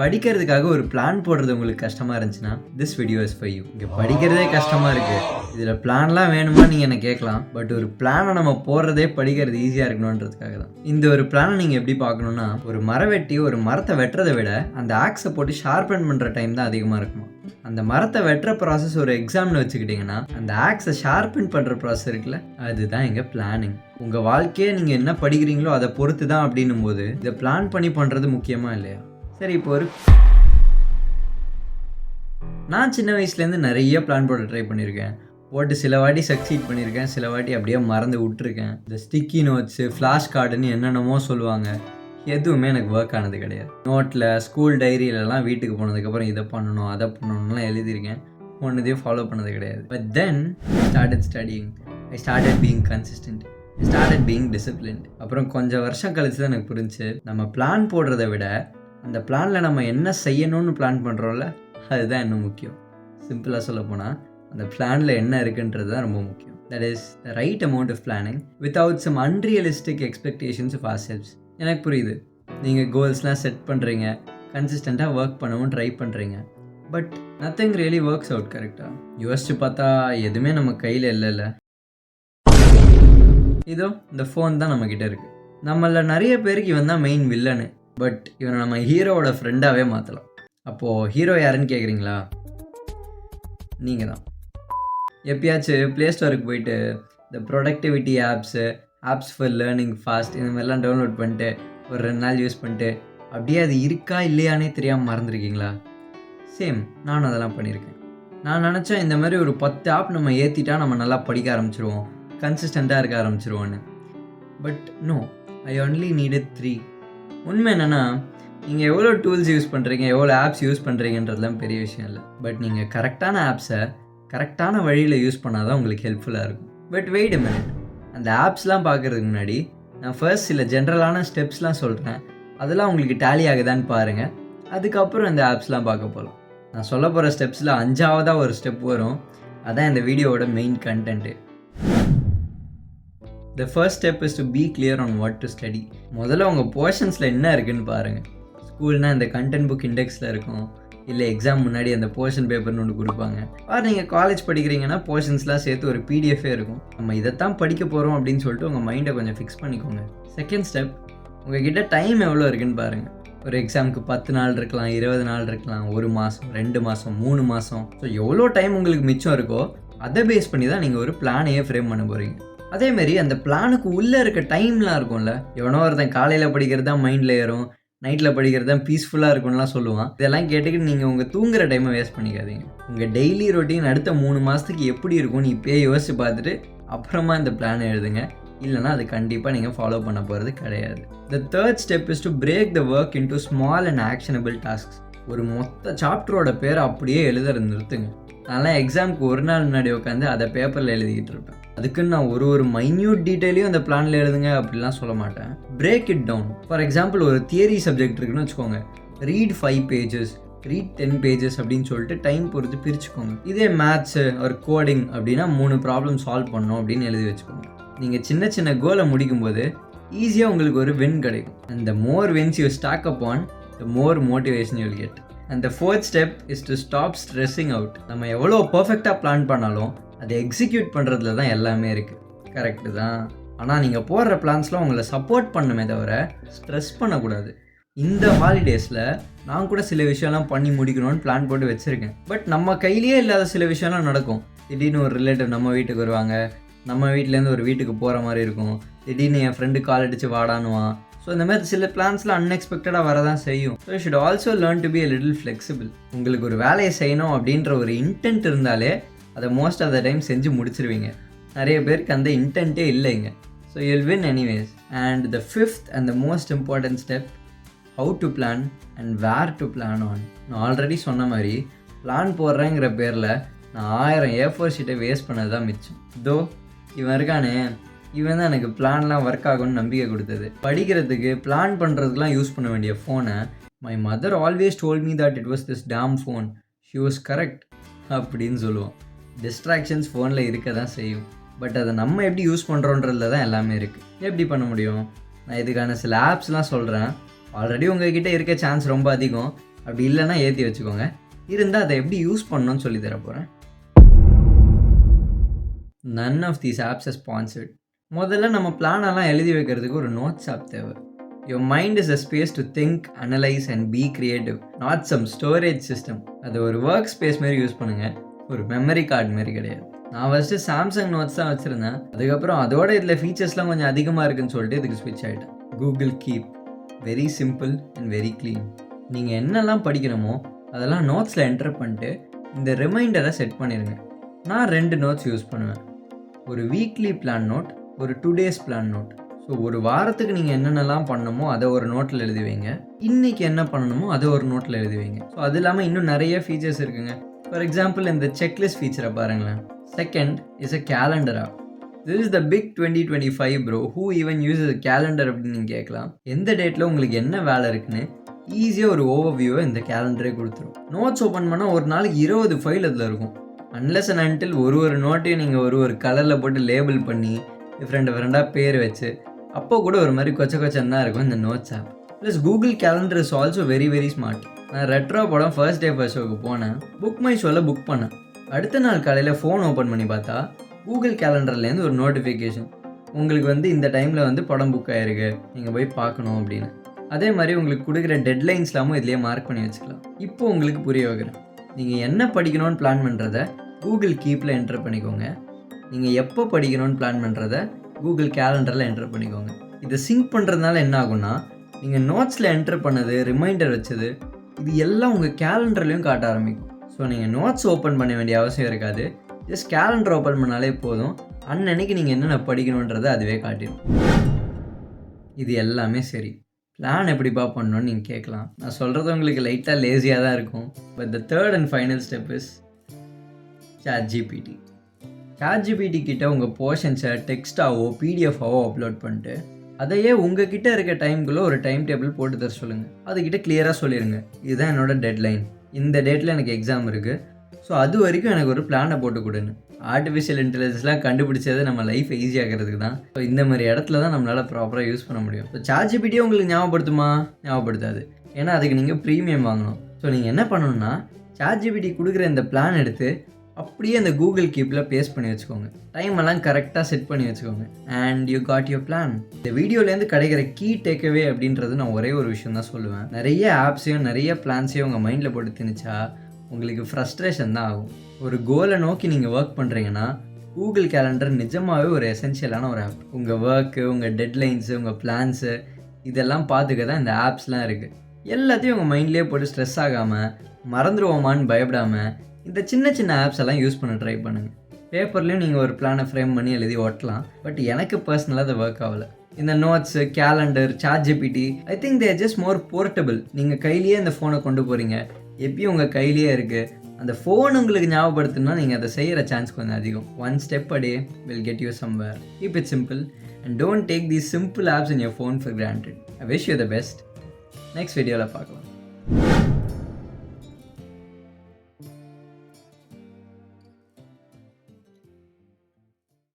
படிக்கிறதுக்காக ஒரு பிளான் போடுறது உங்களுக்கு கஷ்டமாக இருந்துச்சுன்னா this video is for you. இங்கே படிக்கிறதே கஷ்டமாக இருக்குது, இதில் பிளான்லாம் வேணுமா நீங்கள் என்ன கேட்கலாம். பட் ஒரு பிளானை நம்ம போடுறதே படிக்கிறது ஈஸியாக இருக்கணுன்றதுக்காக தான். இந்த ஒரு பிளானை நீங்கள் எப்படி பார்க்கணுன்னா, ஒரு மரவெட்டி ஒரு மரத்தை வெட்டுறதை விட அந்த ஆக்ஸை போட்டு ஷார்பன் பண்ணுற டைம் தான் அதிகமாக இருக்கணும். அந்த மரத்தை வெட்டுற ப்ராசஸ் ஒரு எக்ஸாம்னு வச்சுக்கிட்டிங்கன்னா, அந்த ஆக்ஸை ஷார்பன் பண்ணுற ப்ராசஸ் இருக்குல்ல, அதுதான் எங்கள் பிளானிங். உங்கள் வாழ்க்கையை நீங்கள் என்ன படிக்கிறீங்களோ அதை பொறுத்து தான் அப்படின்னும் போது இதை பிளான் பண்ணி பண்ணுறது முக்கியமாக இல்லையா? சரி, இப்போ நான் சின்ன வயசுலேருந்து நிறைய பிளான் போட ட்ரை பண்ணியிருக்கேன். போட்டு சில வாட்டி சக்சீட் பண்ணியிருக்கேன், சில வாட்டி அப்படியே மறந்து விட்டுருக்கேன். இந்த ஸ்டிக்கி நோட்ஸு, ஃப்ளாஷ் கார்டுன்னு என்னென்னமோ சொல்லுவாங்க, எதுவுமே எனக்கு ஒர்க் ஆனது கிடையாது. நோட்டில், ஸ்கூல் டைரியிலலாம் வீட்டுக்கு போனதுக்கப்புறம் இதை பண்ணணும் அதை பண்ணணும்லாம் எழுதியிருக்கேன், ஒன்றுதையும் ஃபாலோ பண்ணது கிடையாது. But then started studying, I started being consistent, I started being disciplined. அப்புறம் கொஞ்சம் வருஷம் கழிச்சு தான் எனக்கு புரிஞ்சு, நம்ம பிளான் போடுறதை விட அந்த பிளானில் நம்ம என்ன செய்யணும்னு பிளான் பண்ணுறோம்ல, அதுதான் இன்னும் முக்கியம். சிம்பிளாக சொல்ல போனால் அந்த பிளானில் என்ன இருக்குன்றது தான் ரொம்ப முக்கியம். That is the right amount of planning without some unrealistic expectations of ourselves. எனக்கு புரியுது, நீங்கள் கோல்ஸ்லாம் செட் பண்ணுறீங்க, கன்சிஸ்டண்ட்டாக ஒர்க் பண்ணவும் ட்ரை பண்ணுறீங்க, but nothing really works out. கரெக்டாக யோசிச்சு பார்த்தா எதுவுமே நம்ம கையில் இல்லைல்ல. இதோ இந்த ஃபோன் தான் நம்மக்கிட்ட இருக்குது. நம்மள நிறைய பேருக்கு இவன் தான் மெயின் வில்லனு, பட் இவனை நம்ம ஹீரோவோட ஃப்ரெண்டாகவே மாற்றலாம். அப்போது ஹீரோ யாருன்னு கேட்குறீங்களா? நீங்கள் தான். எப்பயாச்சும் ப்ளே ஸ்டோருக்கு போயிட்டு இந்த productivity apps for learning fast இந்த மாதிரிலாம் டவுன்லோட் பண்ணிட்டு ஒரு 2 நாள் யூஸ் பண்ணிட்டு அப்படியே அது இருக்கா இல்லையானே தெரியாமல் மறந்துருக்கீங்களா? சேம், நானும் அதெல்லாம் பண்ணியிருக்கேன். நான் நினச்சேன் இந்த மாதிரி ஒரு 10 ஆப் நம்ம ஏற்றிட்டா நம்ம நல்லா படிக்க ஆரம்பிச்சிருவோம், கன்சிஸ்டண்ட்டாக இருக்க ஆரம்பிச்சிருவோன்னு. But no, I only needed 3. உண்மை என்னென்னா, நீங்கள் எவ்வளோ டூல்ஸ் யூஸ் பண்ணுறீங்க, எவ்வளோ ஆப்ஸ் யூஸ் பண்ணுறீங்கன்றதுலாம் பெரிய விஷயம் இல்லை. பட் நீங்கள் கரெக்டான ஆப்ஸை கரெக்டான வழியில் யூஸ் பண்ணால் தான் உங்களுக்கு ஹெல்ப்ஃபுல்லாக இருக்கும். பட் வெயிட் அ மினிட், அந்த ஆப்ஸ்லாம் பார்க்குறதுக்கு முன்னாடி நான் ஃபர்ஸ்ட் சில ஜென்ரலான ஸ்டெப்ஸ்லாம் சொல்கிறேன், அதெல்லாம் உங்களுக்கு டேலி ஆகுதான்னு பாருங்கள். அதுக்கப்புறம் இந்த ஆப்ஸ்லாம் பார்க்க போகலாம். நான் சொல்ல போகிற ஸ்டெப்ஸில் 5ஆவதாக ஒரு ஸ்டெப் வரும், அதான் இந்த வீடியோவோட main content. The first step is to be clear on what to study. முதல்ல உங்கள் போர்ஷன்ஸில் என்ன இருக்குதுன்னு பாருங்கள். ஸ்கூல்னால் இந்த கண்டென்ட் புக் இண்டெக்ஸில் இருக்கும், இல்லை எக்ஸாம் முன்னாடி அந்த போர்ஷன் பேப்பர்னு ஒன்று கொடுப்பாங்க. நீங்கள் காலேஜ் படிக்கிறீங்கன்னா போர்ஷன்ஸ்லாம் சேர்த்து ஒரு பிடிஎஃபே இருக்கும். நம்ம இதைத்தான் படிக்க போகிறோம் அப்படின்னு சொல்லிட்டு உங்கள் மைண்டை கொஞ்சம் ஃபிக்ஸ் பண்ணிக்கோங்க. செகண்ட் ஸ்டெப், உங்கள் கிட்ட டைம் எவ்வளோ இருக்குதுன்னு பாருங்கள். ஒரு எக்ஸாமுக்கு 10 நாள் இருக்கலாம், 20 நாள் இருக்கலாம், 1 மாதம், 2 மாதம், 3 மாதம். ஸோ எவ்வளோ டைம் உங்களுக்கு மிச்சம் இருக்கோ அதை பேஸ் பண்ணி தான் நீங்கள் ஒரு பிளானையே ஃப்ரேம் பண்ண போகிறீங்க. அதேமாரி அந்த பிளானுக்கு உள்ளே இருக்க டைம்லாம் இருக்கும்ல, எவனோ ஒருத்தன் காலையில் படிக்கிறது தான் மைண்டில் ஏறும், நைட்டில் படிக்கிறது தான் பீஸ்ஃபுல்லாக இருக்கும்லாம் சொல்லுவான். இதெல்லாம் கேட்டுக்கிட்டு நீங்கள் உங்கள் தூங்குற டைமை வேஸ்ட் பண்ணிக்காதீங்க. உங்கள் டெய்லி ரொட்டீன் அடுத்த 3 மாதத்துக்கு எப்படி இருக்கும்னு இப்போயே யோசிச்சு பார்த்துட்டு அப்புறமா இந்த பிளானை எழுதுங்க. இல்லைனா அது கண்டிப்பாக நீங்கள் ஃபாலோ பண்ண போகிறது கிடையாது. The third step is to break the work into small and actionable tasks. ஒரு மொத்த சாப்டரோட பேரை அப்படியே எழுதுறது நிறுத்துங்க. அதெல்லாம் எக்ஸாமுக்கு ஒரு நாள் முன்னாடி உட்காந்து அதை பேப்பரில் எழுதிக்கிட்டு இருப்பேன். அதுக்குன்னு நான் ஒரு மைன்யூட் டீட்டெயிலையும் அந்த பிளானில் எழுதுங்க அப்படிலாம் சொல்ல மாட்டேன். Break it down. For example, ஒரு தியரி சப்ஜெக்ட் இருக்குன்னு வச்சுக்கோங்க, ரீட் 5 pages, ரீட் 10 pages அப்படின்னு சொல்லிட்டு டைம் பொறுத்து பிரிச்சுக்கோங்க. இதே மேத்ஸு ஒரு கோடிங் அப்படின்னா 3 ப்ராப்ளம் சால்வ் பண்ணணும் அப்படின்னு எழுதி வச்சுக்கோங்க. நீங்கள் சின்ன சின்ன கோலை முடிக்கும்போது ஈஸியாக உங்களுக்கு ஒரு வின் கிடைக்கும். And the more wins you stack up on, the more motivation you will get. And the fourth step is to stop stressing out. நம்ம எவ்வளோ பர்ஃபெக்டாக பிளான் பண்ணாலும் அதை எக்ஸிக்யூட் பண்ணுறதுல தான் எல்லாமே இருக்குது. கரெக்டு தான், ஆனால் நீங்கள் போடுற பிளான்ஸ்லாம் உங்களை சப்போர்ட் பண்ணுமே தவிர ஸ்ட்ரெஸ் பண்ணக்கூடாது. இந்த ஹாலிடேஸில் நான் கூட சில விஷயம்லாம் பண்ணி முடிக்கணும்னு பிளான் போட்டு வச்சுருக்கேன். பட் நம்ம கையிலேயே இல்லாத சில விஷயம்லாம் நடக்கும். திடீர்னு ஒரு ரிலேட்டிவ் நம்ம வீட்டுக்கு வருவாங்க, நம்ம வீட்டிலேருந்து ஒரு வீட்டுக்கு போகிற மாதிரி இருக்கும், திடீர்னு என் ஃப்ரெண்டு கால் அடித்து வாடானுவான். ஸோ இந்த மாதிரி சில பிளான்ஸ்லாம் அன்எக்ஸ்பெக்டடாக வரதான் செய்யும். So you should also learn to be a little flexible. உங்களுக்கு ஒரு வேலையை செய்யணும் அப்படின்ற ஒரு இன்டென்ட் இருந்தாலே அதை மோஸ்ட் ஆஃப் த டைம் செஞ்சு முடிச்சிருவீங்க. நிறைய பேருக்கு அந்த இன்டென்ட்டே இல்லைங்க. So you'll win anyways. And the fifth and the most important step, how to plan and where to plan on. நான் ஆல்ரெடி சொன்ன மாதிரி பிளான் போடுறேங்கிற பேரில் நான் 1000 A4 ஷீட்டை வேஸ்ட் பண்ணது தான் மிச்சம். தோ இவன் இருக்கானே, இவன் தான் எனக்கு பிளான்லாம் ஒர்க் ஆகும்னு நம்பிக்கை கொடுத்தது. படிக்கிறதுக்கு பிளான் பண்ணுறதுக்குலாம் யூஸ் பண்ண வேண்டிய ஃபோனை my mother always told me that it was this damn phone, she was correct அப்படின்னு சொல்லுவோம். டிஸ்ட்ராக்ஷன்ஸ் ஃபோனில் இருக்க தான் செய்யும், பட் அதை நம்ம எப்படி யூஸ் பண்ணுறோன்றதுல தான் எல்லாமே இருக்குது. எப்படி பண்ண முடியும்? நான் இதுக்கான சில ஆப்ஸ்லாம் சொல்கிறேன். ஆல்ரெடி உங்கள்கிட்ட இருக்க சான்ஸ் ரொம்ப அதிகம். அப்படி இல்லைன்னா ஏற்றி வச்சுக்கோங்க. இருந்தால் அதை எப்படி யூஸ் பண்ணணும்னு சொல்லி தர போகிறேன். None of these apps are sponsored. முதல்ல நம்ம பிளானெல்லாம் எழுதி வைக்கிறதுக்கு ஒரு நோட்ஸ் ஆப் தேவை. Your mind is a space to think, analyze and be creative, not some storage system. அது ஒரு ஒர்க் ஸ்பேஸ் மாரி யூஸ் பண்ணுங்கள், ஒரு மெமரி கார்டு மாரி கிடையாது. நான் ஃபஸ்ட்டு சாம்சங் நோட்ஸ் தான் வச்சுருந்தேன். அதுக்கப்புறம் அதோட இதில் ஃபீச்சர்ஸ்லாம் கொஞ்சம் அதிகமாக இருக்குன்னு சொல்லிட்டு இதுக்கு ஸ்விட்ச் ஆகிட்டேன். Google keep, very simple and very clean. நீங்கள் என்னெல்லாம் படிக்கணுமோ அதெல்லாம் நோட்ஸில் என்டர் பண்ணிட்டு இந்த ரிமைண்டரை செட் பண்ணிடுங்க. நான் 2 நோட்ஸ் யூஸ் பண்ணுவேன். ஒரு வீக்லி பிளான் நோட், ஒரு 2 days பிளான் நோட். ஸோ ஒரு வாரத்துக்கு நீங்கள் என்னென்னலாம் பண்ணணுமோ அதை ஒரு நோட்டில் எழுதி வைங்க. இன்றைக்கி என்ன பண்ணணுமோ அதை ஒரு நோட்டில் எழுதி வைங்க. ஸோ அது இல்லாமல் இன்னும் நிறைய ஃபீச்சர்ஸ் இருக்குங்க. ஃபார் எக்ஸாம்பிள் இந்த செக்லிஸ்ட் ஃபீச்சரை பாருங்களேன். Second is a calendar app. This is the big 2025 bro, who even uses calendar அப்படின்னு நீங்கள் கேட்கலாம். எந்த டேட்டில் உங்களுக்கு என்ன வேலை இருக்குன்னு ஈஸியாக ஒரு ஓவர்வியூவை இந்த கேலண்டரே கொடுத்துரும். நோட்ஸ் ஓப்பன் பண்ணால் ஒரு நாளைக்கு 20 ஃபைல் அதில் இருக்கும். அன்லெஸ் அண்ட் அன்டில் ஒரு நோட்டையும் நீங்கள் ஒரு கலரில் போட்டு லேபிள் பண்ணி டிஃப்ரெண்டாக பேர் வச்சு அப்போ கூட ஒரு மாதிரி கொச்சன்னு தான் இருக்கும் இந்த notes app. Plus Google calendar is also very very smart. நான் ரெட்ரோ படம் ஃபர்ஸ்ட் டே ஃபர்ஸ்ட் ஷோக்கு போனேன். புக் மை ஷோவில் புக் பண்ணேன். அடுத்த நாள் காலையில் ஃபோன் ஓப்பன் பண்ணி பார்த்தா கூகுள் கேலண்டர்லேருந்து ஒரு நோட்டிஃபிகேஷன், உங்களுக்கு இந்த டைமில் படம் புக் ஆகிருக்கு, நீங்கள் போய் பார்க்கணும் அப்படின்னு. அதே மாதிரி உங்களுக்கு கொடுக்குற டெட்லைன்ஸ்லாமும் இதுலேயே மார்க் பண்ணி வச்சுக்கலாம். இப்போது உங்களுக்கு புரிய வைக்கிறேன். நீங்கள் என்ன படிக்கணும்னு பிளான் பண்ணுறத கூகுள் கீப்பில் என்டர் பண்ணிக்கோங்க. நீங்கள் எப்போ படிக்கணும்னு பிளான் பண்ணுறத கூகுள் கேலண்டரில் என்டர் பண்ணிக்கோங்க. இதை சிங்க் பண்ணுறதுனால என்ன ஆகும்னா, நீங்கள் நோட்ஸில் என்டர் பண்ணது, ரிமைண்டர் வச்சது, இது எல்லாம் உங்கள் கேலண்டர்லேயும் காட்ட ஆரம்பிக்கும். ஸோ நீங்கள் நோட்ஸ் ஓப்பன் பண்ண வேண்டிய அவசியம் இருக்காது. ஜஸ்ட் கேலண்டர் ஓப்பன் பண்ணாலே போதும். அன்னன்னைக்கு நீங்கள் என்னென்ன படிக்கணுன்றதை அதுவே காட்டிடும். இது எல்லாமே சரி, பிளான் எப்படிப்பா பண்ணணும்னு நீங்கள் கேட்கலாம். நான் சொல்கிறது உங்களுக்கு லைட்டாக லேசியாக தான் இருக்கும். But the third and final step is ChatGPT. ChatGPT கிட்ட உங்கள் போர்ஷன்ஸை டெக்ஸ்ட்டாவோ பிடிஎஃபாவோ அப்லோட் பண்ணிட்டு அதையே உங்கள் கிட்டே இருக்க டைமுக்குள்ளே ஒரு டைம் டேபிள் போட்டு தர சொல்லுங்கள். அதுக்கிட்ட கிளியராக சொல்லிடுங்க, இதுதான் என்னோட டெட்லைன், இந்த டேட்டில் எனக்கு எக்ஸாம் இருக்குது, ஸோ அது வரைக்கும் எனக்கு ஒரு பிளானை போட்டு கொடுங்க. ஆர்டிஃபிஷியல் இன்டெலிஜென்ஸ்லாம் கண்டுபிடிச்சது நம்ம லைஃப் ஈஸியாகிறதுக்கு தான். ஸோ இந்த மாதிரி இடத்துல தான் நம்மளால் ப்ராப்பராக யூஸ் பண்ண முடியும். ஸோ ChatGPT உங்களுக்கு ஞாபகப்படுத்துமா? ஞாபகப்படுத்தாது. ஏன்னா அதுக்கு நீங்கள் ப்ரீமியம் வாங்கணும். ஸோ நீங்கள் என்ன பண்ணணும்னா, ChatGPT கொடுக்குற இந்த பிளான் எடுத்து அப்படியே அந்த கூகுள் கீப்பில் பேஸ்ட் பண்ணி வச்சுக்கோங்க. டைம் எல்லாம் கரெக்டாக செட் பண்ணி வச்சுக்கோங்க. And you got your plan. இந்த வீடியோலேருந்து கிடைக்கிற கீ டேக்அவே அப்படின்றது நான் ஒரே ஒரு விஷயம் தான் சொல்லுவேன். நிறைய ஆப்ஸையும் நிறைய பிளான்ஸையும் உங்கள் மைண்டில் போட்டு திணிச்சா உங்களுக்கு ஃப்ரஸ்ட்ரேஷன் தான் ஆகும். ஒரு கோலை நோக்கி நீங்கள் ஒர்க் பண்ணுறீங்கன்னா கூகுள் கேலண்டர் நிஜமாகவே ஒரு எசென்ஷியலான ஒரு ஆப். உங்கள் ஒர்க்கு, உங்கள் டெட்லைன்ஸு, உங்கள் பிளான்ஸு இதெல்லாம் பார்த்துக்க தான் இந்த ஆப்ஸ்லாம் இருக்குது. எல்லாத்தையும் உங்கள் மைண்ட்லேயே போட்டு ஸ்ட்ரெஸ் ஆகாமல், மறந்துடுவோமான்னு பயப்படாமல் இந்த சின்ன ஆப்ஸ் எல்லாம் யூஸ் பண்ண ட்ரை பண்ணுங்கள். பேப்பர்லேயும் நீங்கள் ஒரு பிளானை ஃப்ரேம் பண்ணி எழுதி ஒட்டலாம். பட் எனக்கு பர்சனலாக அது ஒர்க் ஆகலை. இந்த notes, calendar, ChatGPT I think they are just more portable. நீங்கள் கையிலேயே இந்த ஃபோனை கொண்டு போகிறீங்க, எப்பயும் உங்கள் கையிலேயே இருக்குது. அந்த ஃபோன் உங்களுக்கு ஞாபகப்படுத்துனா நீங்கள் அதை செய்கிற சான்ஸ் கொஞ்சம் அதிகம். One step a day will get you somewhere. Keep it simple and don't take these simple apps in your phone for granted. I wish you the best. Next வீடியோவில் பார்க்கலாம்.